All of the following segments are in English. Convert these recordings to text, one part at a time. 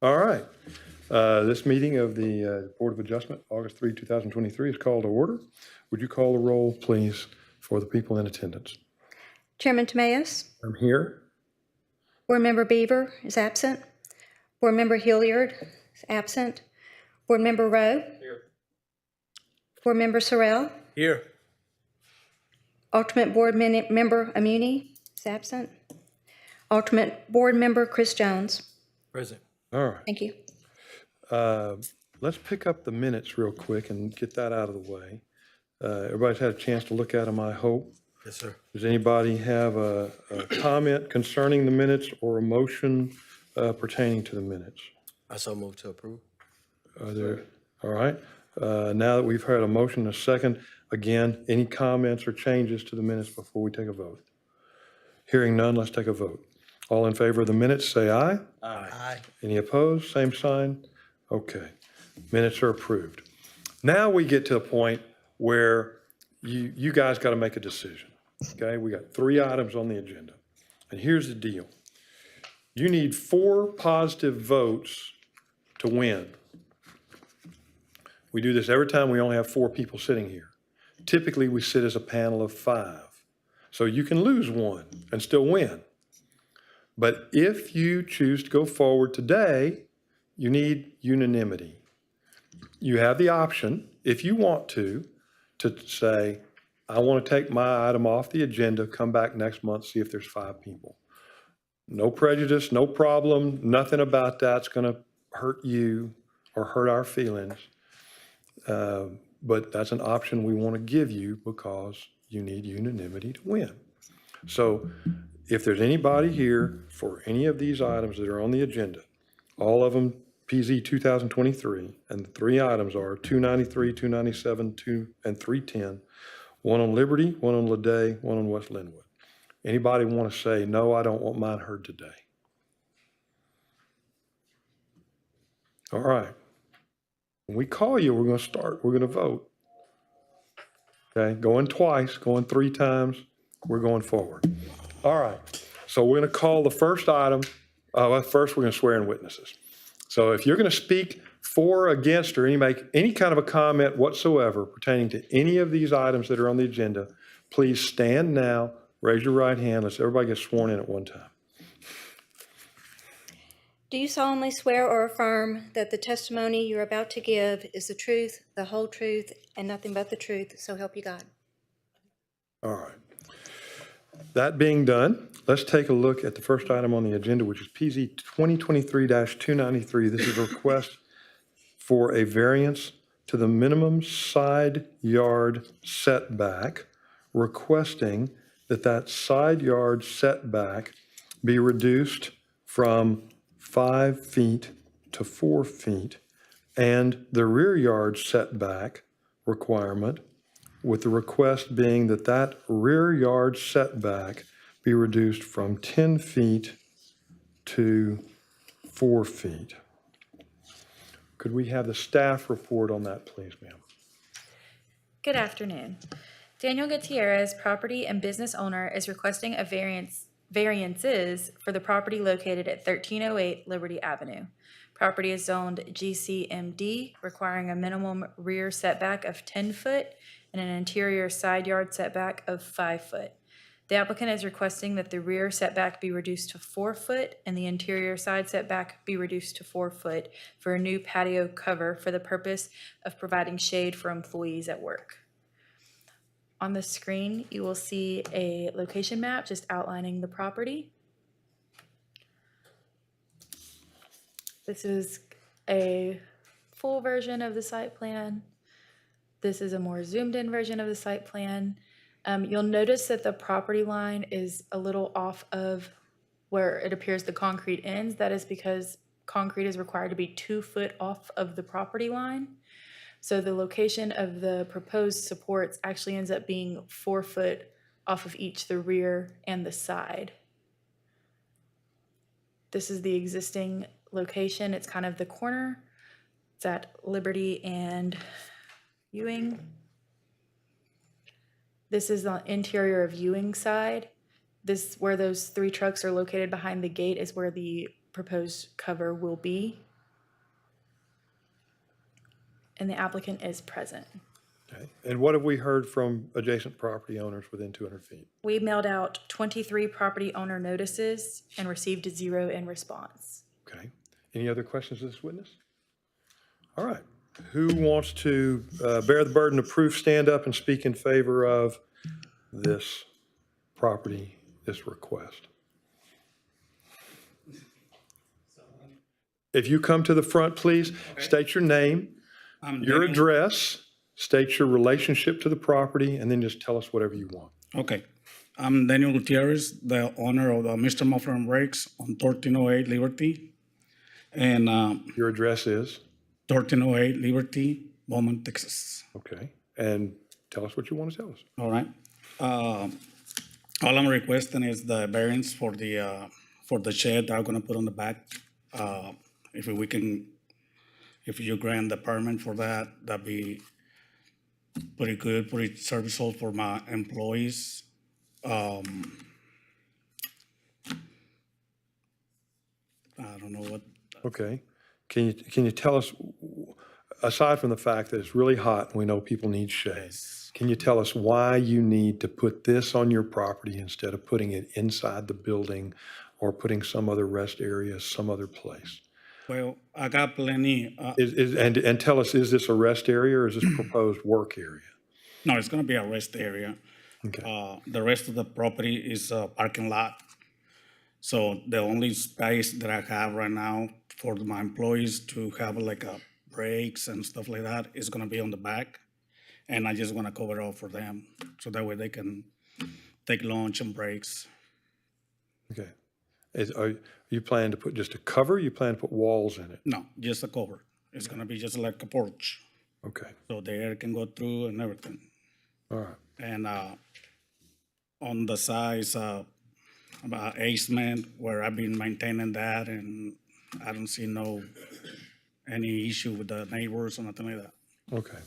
All right. This meeting of the Board of Adjustment, August 3, 2023, is called to order. Would you call the roll, please, for the people in attendance? Chairman Timaeus, I'm here. Board Member Beaver is absent. Board Member Hilliard is absent. Board Member Rowe. Here. Board Member Sorrell. Here. Alternate Board Member Imuni is absent. Alternate Board Member Chris Jones. Present. All right. Thank you. Let's pick up the minutes real quick and get that out of the way. Everybody's had a chance to look at them, I hope. Yes, sir. Does anybody have a comment concerning the minutes or a motion pertaining to the minutes? I so move to approve. Are there? All right. Now that we've heard a motion and a second, again, any comments or changes to the minutes before we take a vote? Hearing none, let's take a vote. All in favor of the minutes, say aye. Aye. Any opposed? Same sign. Okay. Minutes are approved. Now we get to a point where you guys got to make a decision. Okay? We got 3 items on the agenda. And here's the deal. You need 4 positive votes to win. We do this every time we only have 4 people sitting here. Typically, we sit as a panel of 5. So you can lose 1 and still win. But if you choose to go forward today, you need unanimity. You have the option, if you want to say, I want to take my item off the agenda, come back next month, see if there's 5 people. No prejudice, no problem, nothing about that's going to hurt you or hurt our feelings. But that's an option we want to give you because you need unanimity to win. So if there's anybody here for any of these items that are on the agenda, all of them PZ 2023, and the 3 items are 293, 297, 2, and 310, 1 on Liberty, 1 on Lede, 1 on West Linwood. Anybody want to say, no, I don't want mine heard today? All right. When we call you, we're going to start. We're going to vote. Okay, going twice, going 3 times, we're going forward. All right, so we're going to call the first item. First, we're going to swear in witnesses. So if you're going to speak for, against, or make any kind of a comment whatsoever pertaining to any of these items that are on the agenda, please stand now, raise your right hand. Let's everybody get sworn in at one time. Do you solemnly swear or affirm that the testimony you're about to give is the truth, the whole truth, and nothing but the truth, so help you God? All right. That being done, let's take a look at the first item on the agenda, which is PZ 2023-293. This is a request for a variance to the minimum side yard setback, requesting that side yard setback be reduced from 5 feet to 4 feet, and the rear yard setback requirement, with the request being that rear yard setback be reduced from 10 feet to 4 feet. Could we have the staff report on that, please, ma'am? Good afternoon. Daniel Gutierrez, property and business owner, is requesting a variances for the property located at 1308 Liberty Avenue. Property is zoned GCMD, requiring a minimum rear setback of 10 foot and an interior side yard setback of 5 foot. The applicant is requesting that the rear setback be reduced to 4 foot and the interior side setback be reduced to 4 foot for a new patio cover for the purpose of providing shade for employees at work. On the screen, you will see a location map just outlining the property. This is a full version of the site plan. This is a more zoomed in version of the site plan. You'll notice that the property line is a little off of where it appears the concrete ends. That is because concrete is required to be 2 foot off of the property line. So the location of the proposed supports actually ends up being 4 foot off of each the rear and the side. This is the existing location. It's kind of the corner. It's at Liberty and Ewing. This is the interior of Ewing side. This, where those 3 trucks are located behind the gate, is where the proposed cover will be. and the applicant is present. Okay. And what have we heard from adjacent property owners within 200 feet? We mailed out 23 property owner notices and received 0 in response. Okay. Any other questions of this witness? All right. Who wants to bear the burden of proof, stand up and speak in favor of this property, this request? If you come to the front, please, state your name, your address, state your relationship to the property, and then just tell us whatever you want. Okay. I'm Daniel Gutierrez, the owner of the Mr. Muffler and Brakes on 1308 Liberty. And Your address is? 1308 Liberty, Beaumont, Texas. Okay. And tell us what you want to tell us. All right. All I'm requesting is the variance for the shed that I'm gonna put on the back. If you grant the permit for that, that'd be pretty good, pretty serviceable for my employees. I don't know what, Okay. Can you tell us, aside from the fact that it's really hot and we know people need shade, can you tell us why you need to put this on your property instead of putting it inside the building or putting some other rest area, some other place? well, I got plenty, And tell us, is this a rest area or is this proposed work area? no, it's gonna be a rest area. Okay. The rest of the property is a parking lot. So the only space that I have right now for my employees to have like a breaks and stuff like that is gonna be on the back. And I just wanna cover it all for them, so that way they can take lunch and breaks. Okay. Are you planning to put just a cover? You plan to put walls in it? No, just a cover. It's gonna be just like a porch, Okay. so the air can go through and everything. All right. And on the sides, about basement where I've been maintaining that, and I don't see any issue with the neighbors or nothing like that. Okay.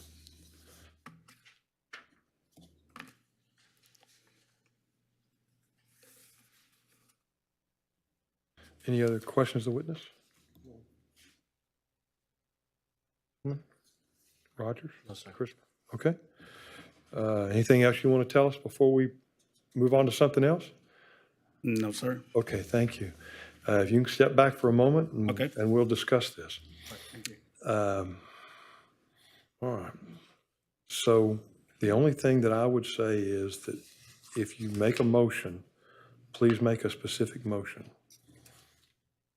Any other questions of the witness? Rogers? No, sir. Chris? Okay. Anything else you want to tell us before we move on to something else? No, sir. Okay, thank you. If you can step back for a moment and, Okay. and we'll discuss this. Thank you. All right. So the only thing that I would say is that if you make a motion, please make a specific motion.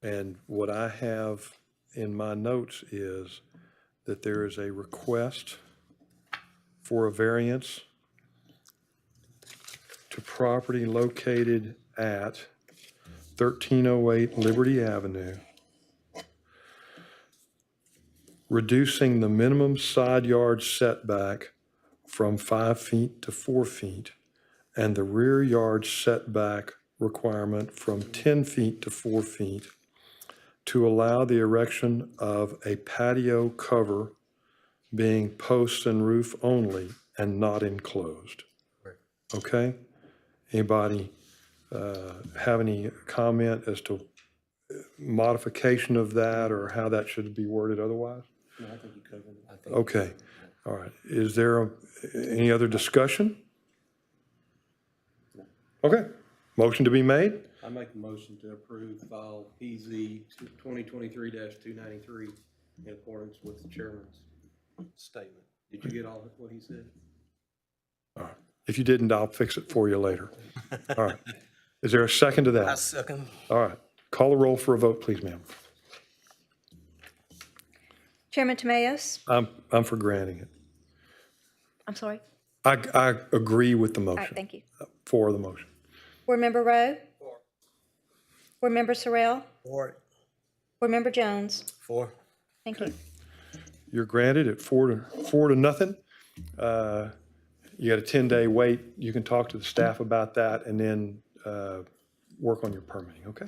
And what I have in my notes is that there is a request for a variance to property located at 1308 Liberty Avenue, reducing the minimum side yard setback from 5 feet to 4 feet, and the rear yard setback requirement from 10 feet to 4 feet to allow the erection of a patio cover being posts and roof only and not enclosed. Right. Okay? Anybody have any comment as to modification of that or how that should be worded otherwise? No, I think you covered it. I think Okay, all right. Is there any other discussion? Okay, motion to be made? I make a motion to approve file PZ 2023-293 in accordance with the chairman's statement. Did you get all of what he said? All right. If you didn't, I'll fix it for you later. All right. Is there a second to I that? second. All right. Call the roll for a vote, please, ma'am. Chairman Tamayo? I'm for granting it. I'm sorry. I agree with the All right, motion, thank you. for the motion. Board Member Rowe? Board Member Sorrell? Four. Board Member Jones? 4. Thank you. You're granted at 4-0. You got a 10-day wait. You can talk to the staff about that and then work on your permitting, okay?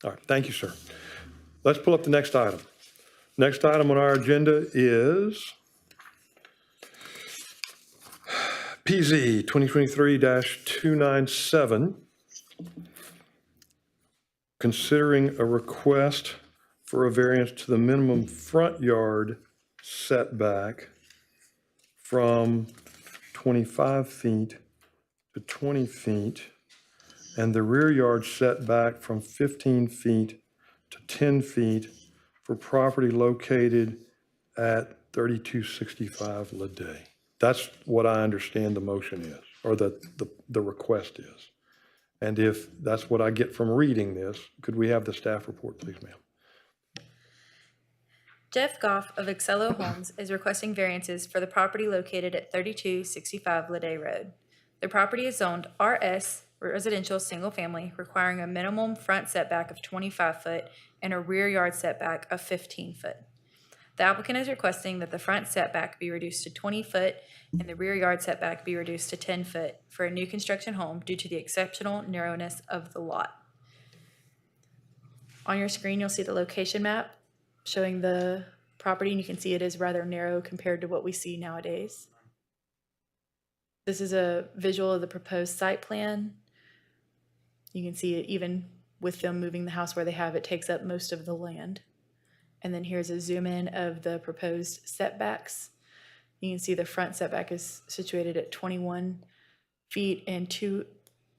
All right, thank you, sir. Let's pull up the next item. Next item on our agenda is PZ 2023-297, considering a request for a variance to the minimum front yard setback from 25 feet to 20 feet, and the rear yard setback from 15 feet to 10 feet for property located at 3265 Lede. That's what I understand the motion is, or the request is. And if that's what I get from reading this, could we have the staff report, please, ma'am? Jeff Goff of Excello Homes is requesting variances for the property located at 3265 Lede Road. The property is zoned RS Residential Single Family, requiring a minimum front setback of 25 foot and a rear yard setback of 15 foot. The applicant is requesting that the front setback be reduced to 20 foot and the rear yard setback be reduced to 10 foot for a new construction home due to the exceptional narrowness of the lot. On your screen, you'll see the location map showing the property, and you can see it is rather narrow compared to what we see nowadays. This is a visual of the proposed site plan. You can see it even with them moving the house where they have, it takes up most of the land. And then here's a zoom in of the proposed setbacks. You can see the front setback is situated at 21 feet and 2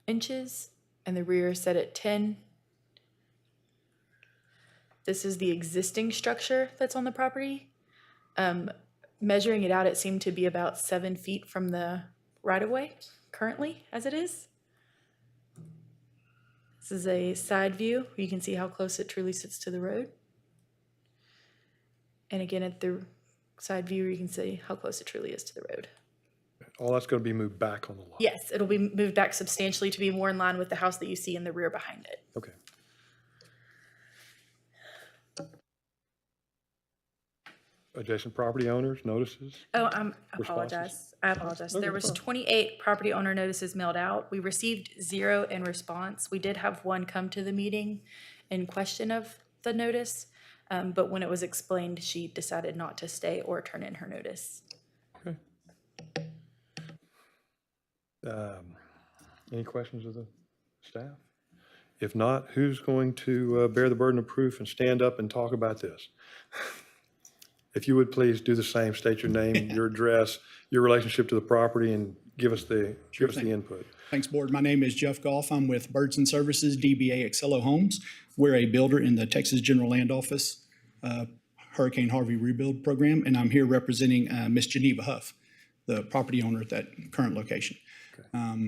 inches, and the rear is set at 10. This is the existing structure that's on the property. Measuring it out, it seemed to be about 7 feet from the right-of-way currently, as it is. This is a side view. You can see how close it truly sits to the road. And again, at the side view, you can see how close it truly is to the road. All that's going to be moved back on the lot. Yes, it'll be moved back substantially to be more in line with the house that you see in the rear behind it. Okay. Adjacent property owners, notices? Oh, I apologize. I apologize. There was 28 property owner notices mailed out. We received 0 in response. We did have one come to the meeting in question of the notice, but when it was explained, she decided not to stay or turn in her notice. Okay. Any questions of the staff? If not, who's going to bear the burden of proof and stand up and talk about this? If you would please do the same, state your name, your address, your relationship to the property, and give us the input. Thanks, Board. My name is Jeff Goff. I'm with Birds and Services, DBA Excello Homes. We're a builder in the Texas General Land Office Hurricane Harvey Rebuild Program, and I'm here representing Miss Geneva Huff, the property owner at that current location.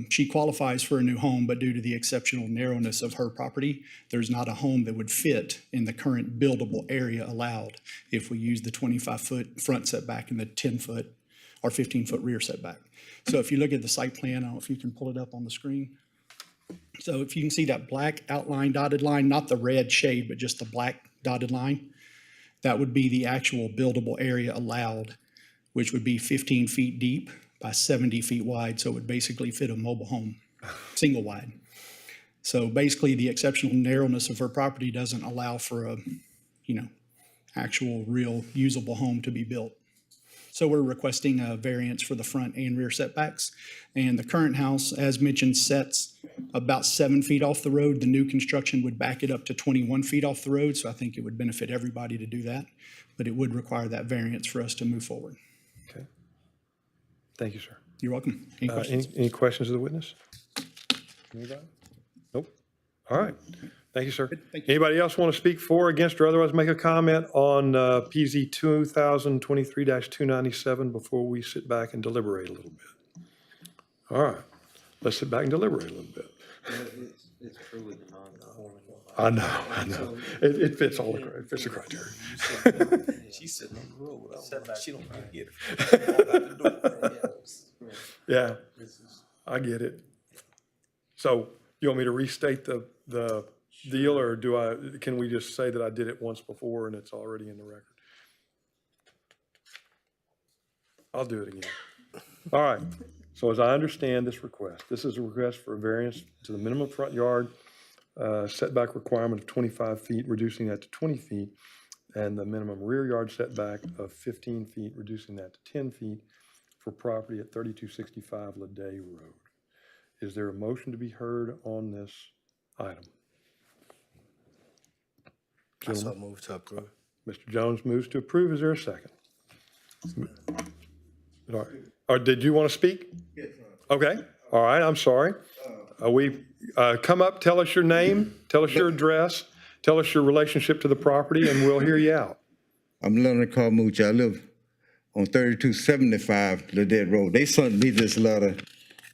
She qualifies for a new home, but due to the exceptional narrowness of her property, there's not a home that would fit in the current buildable area allowed if we use the 25-foot front setback and the 10-foot or 15-foot rear setback. So if you look at the site plan, I don't know if you can pull it up on the screen. So if you can see that black outline dotted line, not the red shade, but just the black dotted line, that would be the actual buildable area allowed, which would be 15 feet deep by 70 feet wide, so it would basically fit a mobile home, single wide. So basically, the exceptional narrowness of her property doesn't allow for a, actual real usable home to be built. So we're requesting a variance for the front and rear setbacks. And the current house, as mentioned, sets about 7 feet off the road. The new construction would back it up to 21 feet off the road, so I think it would benefit everybody to do that. But it would require that variance for us to move forward. Okay. Thank you, sir. You're welcome. Any questions? Any questions of the witness? Anybody? Nope. All right. Thank you, sir. Thank you. Anybody else want to speak for, against, or otherwise make a comment on PZ 2023-297 before we sit back and deliberate a little bit? All right. Let's sit back and deliberate a little bit. It's truly the non-conforming. I know. It fits all it fits the criteria. She's sitting on the road. She don't get it. Yeah, I get it. So you want me to restate the deal, or can we just say that I did it once before and it's already in the record? I'll do it again. All right. So as I understand this request, this is a request for a variance to the minimum front yard setback requirement of 25 feet, reducing that to 20 feet, and the minimum rear yard setback of 15 feet, reducing that to 10 feet for property at 3265 Lede Road. Is there a motion to be heard on this item? I so move to approve. Mr. Jones moves to approve. Is there a second? All right. Or did you want to speak? Yes. Okay, all right, I'm sorry. Come up, tell us your name, tell us your address, tell us your relationship to the property, and we'll hear you out. I'm Leonard Carmuch. I live on 3275 Ledette Road. They sent me this letter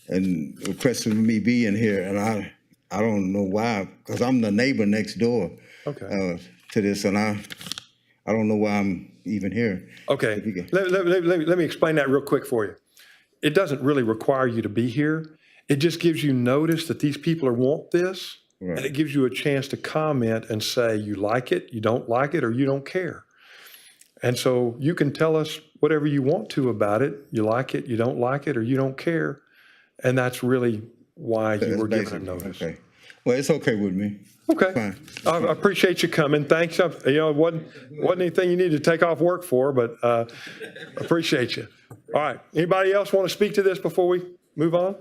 and requested me be in here, and I don't know why, because I'm the neighbor next door Okay. to this, and I don't know why I'm even here. Okay, If you can- let me explain that real quick for you. It doesn't really require you to be here. It just gives you notice that these people want this, and Right. it gives you a chance to comment and say you like it, you don't like it, or you don't care. And so you can tell us whatever you want to about it. You like it, you don't like it, or you don't care. And that's really why you That's were given a basically- notice. Okay. Well, it's okay with me. Okay. Fine. I appreciate you coming. Thanks. It wasn't anything you needed to take off work for, but appreciate you. All right. Anybody else want to speak to this before we move on?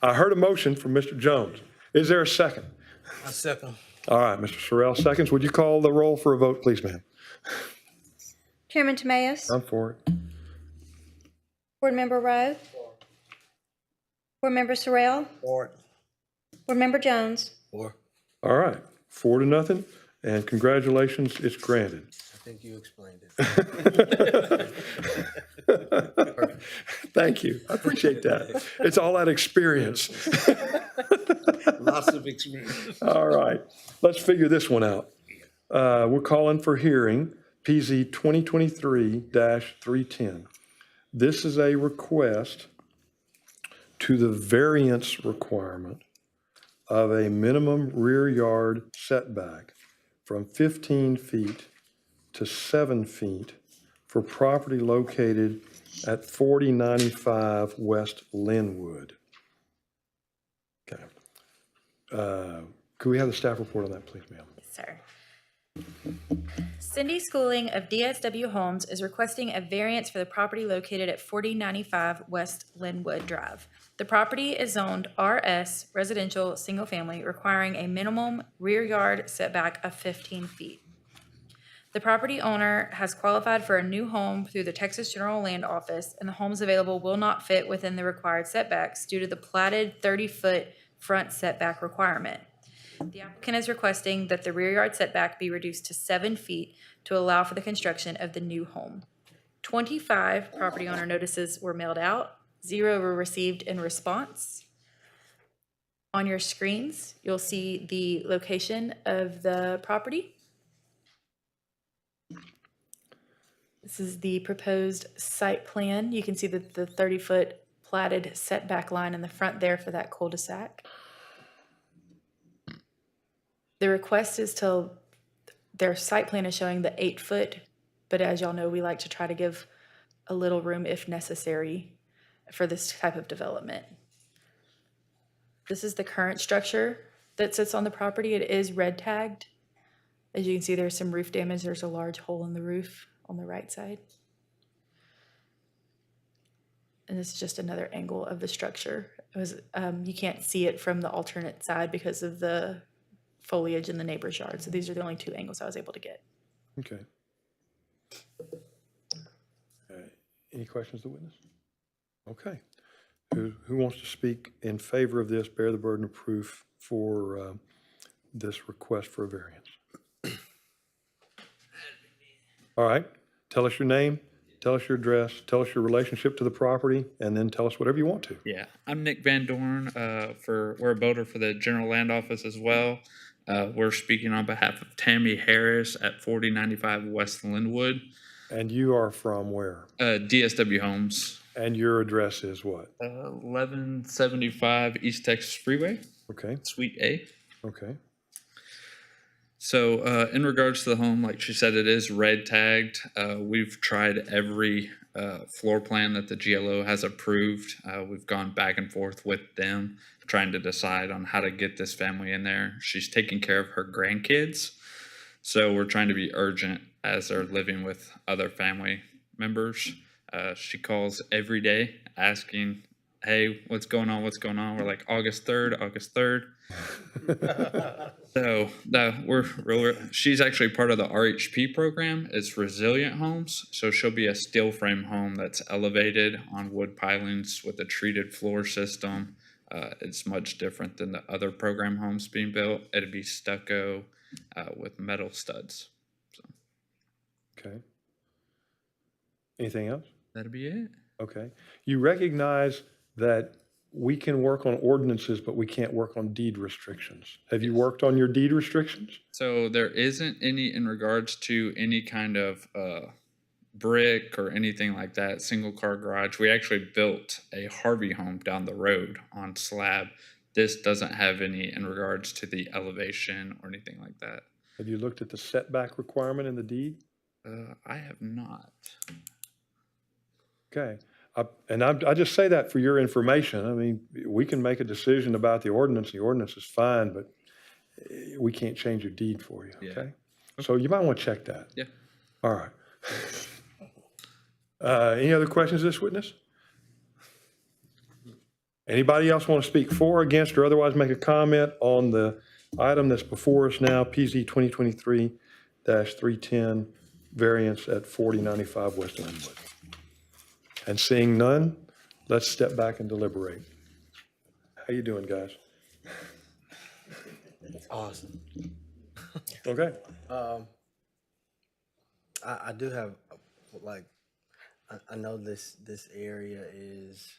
I heard a motion from Mr. Jones. Is there a second? I second. All right, Mr. Sorrell seconds. Would you call the roll for a vote, please, ma'am? Chairman Tamayo? I'm for it. Board Member Rowe? Board Member Sorrell? For it. Board Member Jones? For. All right, 4-0, and congratulations, it's granted. I think you explained it. Thank you. I appreciate that. It's all that experience. Lots of experience. All right, let's figure this one out. We're calling for hearing PZ 2023-310. This is a request to the variance requirement of a minimum rear yard setback from 15 feet to 7 feet for property located at 4095 West Linwood. Okay. Could we have the staff report on that, please, ma'am? Yes, sir. Cindy Schooling of DSW Homes is requesting a variance for the property located at 4095 West Linwood Drive. The property is zoned RS Residential Single Family, requiring a minimum rear yard setback of 15 feet. The property owner has qualified for a new home through the Texas General Land Office, and the homes available will not fit within the required setbacks due to the platted 30-foot front setback requirement. The applicant is requesting that the rear yard setback be reduced to 7 feet to allow for the construction of the new home. 25 property owner notices were mailed out, 0 were received in response. On your screens, you'll see the location of the property. This is the proposed site plan. You can see that the 30-foot platted setback line in the front there for that cul-de-sac. The request is their site plan is showing the 8-foot, but as y'all know, we like to try to give a little room if necessary for this type of development. This is the current structure that sits on the property. It is red tagged. As you can see, there's some roof damage. There's a large hole in the roof on the right side. And this is just another angle of the structure. It was, you can't see it from the alternate side because of the foliage in the neighbor's yard. So these are the only 2 angles I was able to get. Okay. Any questions to the witness? Okay. Who wants to speak in favor of this, bear the burden of proof for this request for a variance? All right. Tell us your name, tell us your address, tell us your relationship to the property, and then tell us whatever you want to. Yeah, I'm Nick Van Dorn. We're a builder for the General Land Office as well. We're speaking on behalf of Tammy Harris at 4095 West Linwood. And you are from where? DSW Homes. And your address is what? 1175 East Texas Freeway, Okay, Suite A. okay. So in regards to the home, like she said, it is red tagged. We've tried every floor plan that the GLO has approved. We've gone back and forth with them, trying to decide on how to get this family in there. She's taking care of her grandkids. So we're trying to be urgent as they're living with other family members. She calls every day asking, hey, what's going on? What's going on? We're like, August 3rd, August 3rd. So she's actually part of the RHP program. It's resilient homes. So she'll be a steel frame home that's elevated on wood pilings with a treated floor system. It's much different than the other program homes being built. It'd be stucco with metal studs. Okay. Anything else? That'd be it. Okay. You recognize that we can work on ordinances, but we can't work on deed restrictions. Have you worked on your deed restrictions? So there isn't any in regards to any kind of brick or anything like that, single car garage. We actually built a Harvey home down the road on slab. This doesn't have any in regards to the elevation or anything like that. Have you looked at the setback requirement in the deed? I have not. Okay. I just say that for your information. I mean, we can make a decision about the ordinance. The ordinance is fine, but we can't change your deed for you, Yeah. okay? So you might want to check that. Yeah. All right. Any other questions of this witness? Anybody else want to speak for, against, or otherwise make a comment on the item that's before us now, PZ 2023-310, variance at 4095 West Linwood? And seeing none, let's step back and deliberate. How you doing, guys? Awesome. Okay. I do have, like, I know this area is,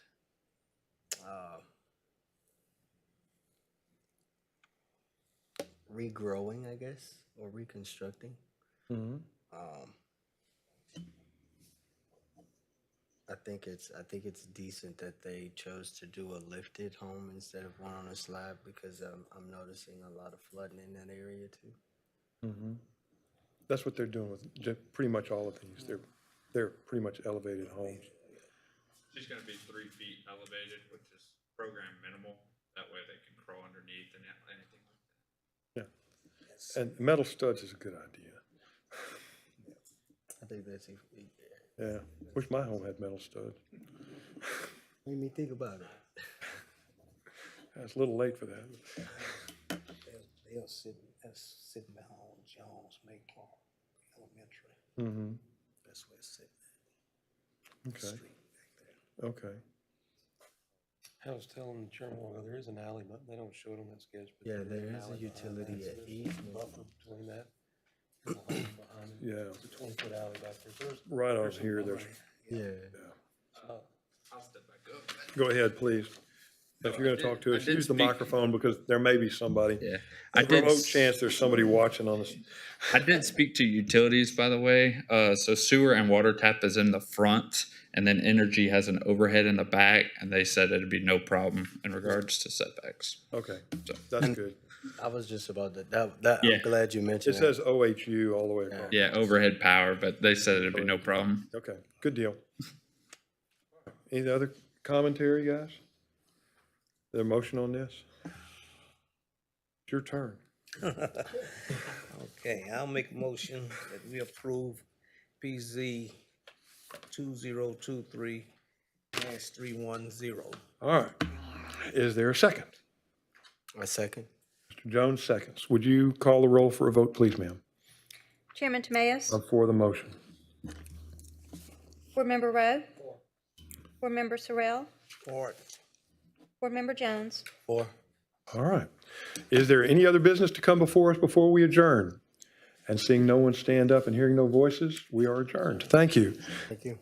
regrowing, I guess, or reconstructing. Mhm. I think it's decent that they chose to do a lifted home instead of one on a slab, because I'm noticing a lot of flooding in that area too. That's what they're doing with pretty much all of these. They're pretty much elevated homes. She's gonna be 3 feet elevated, which is program minimal. That way they can crawl underneath and anything like that. Yeah. And metal studs is a good idea. I think that's, Yeah. Wish my home had metal studs. made me think about it. It's a little late for that. They'll sitting behind Jones Make Park Elementary. Mm-hmm. That's where it's sitting. Okay. Street back there. Okay. I was telling the chairman, well, there is an alley, but they don't show it on that sketch. But Yeah, there there an is a alley behind utility that, so at there's a easement. buffer between that and the home behind it. Yeah. It's a 20-foot alley back there. So there's, Right on here, there's, I'll step back up. go ahead, please. If you're going to talk to I us, did use the speak- microphone because there may be somebody. Yeah. A remote chance there's somebody watching on this. I did speak to utilities, by the way. So sewer and water tap is in the front, and then energy has an overhead in the back, and they said it'd be no problem in regards to setbacks. Okay, that's good. I was just about that. Yeah. I'm glad you It mentioned that. says OHU all the way across. Yeah, overhead power, but they said it'd be no problem. Okay, good deal. Any other commentary, guys? The motion on this? It's your turn. Okay, I'll make a motion that we approve PZ 2023-310. All right. Is there a second? A second. Mr. Jones seconds. Would you call the roll for a vote, please, ma'am? Chairman Tamayo? For the motion. Board Member Rowe? Board Member Sorrell? Or Board Member Jones? 4. All right. Is there any other business to come before us before we adjourn? And seeing no one stand up and hearing no voices, we are adjourned. Thank you. Thank you.